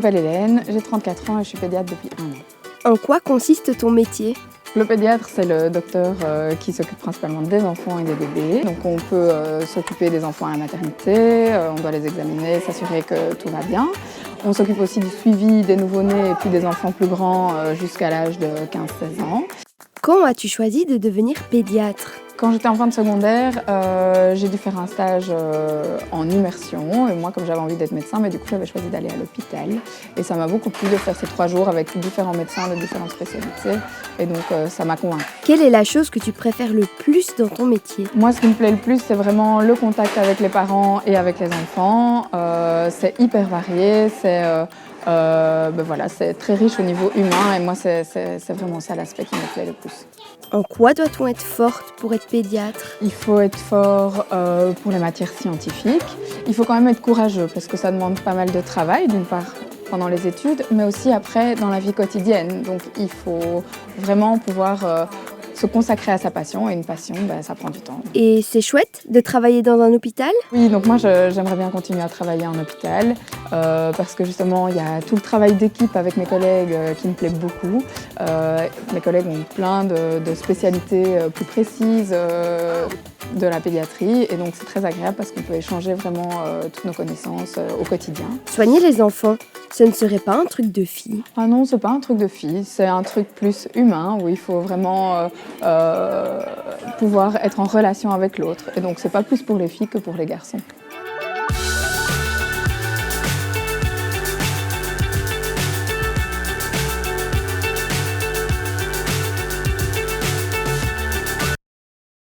m'appelle Hélène, j'ai 34 ans et je suis pédiatre depuis 1 an. En quoi consiste ton métier ? Le pédiatre, c'est le docteur qui s'occupe principalement des enfants et des bébés. Donc on peut s'occuper des enfants à la maternité, on doit les examiner, s'assurer que tout va bien. On s'occupe aussi du suivi des nouveau-nés et puis des enfants plus grands jusqu'à l'âge de 15-16 ans. Quand as-tu choisi de devenir pédiatre ? Quand j'étais en fin de secondaire, j'ai dû faire un stage en immersion. Et moi, comme j'avais envie d'être médecin, mais du coup, j'avais choisi d'aller à l'hôpital. Et ça m'a beaucoup plu de faire ces 3 jours avec différents médecins de différentes spécialités. Et donc, ça m'a convaincue. Quelle est la chose que tu préfères le plus dans ton métier ? Moi, ce qui me plaît le plus, c'est vraiment le contact avec les parents et avec les enfants. C'est hyper varié, c'est très riche au niveau humain. Et moi, c'est vraiment ça l'aspect qui me plaît le plus. En quoi doit-on être forte pour être pédiatre ? Il faut être fort pour les matières scientifiques. Il faut quand même être courageux parce que ça demande pas mal de travail, d'une part pendant les études, mais aussi après dans la vie quotidienne. Donc il faut vraiment pouvoir se consacrer à sa passion, et une passion, ça prend du temps. Et c'est chouette de travailler dans un hôpital ? Oui, donc moi j'aimerais bien continuer à travailler en hôpital parce que justement il y a tout le travail d'équipe avec mes collègues qui me plaît beaucoup. Mes collègues ont plein de spécialités plus précises de la pédiatrie et donc c'est très agréable parce qu'on peut échanger vraiment toutes nos connaissances au quotidien. Soigner les enfants, ce ne serait pas un truc de fille ? Ah non, c'est pas un truc de fille, c'est un truc plus humain où il faut vraiment pouvoir être en relation avec l'autre. Et donc c'est pas plus pour les filles que pour les garçons.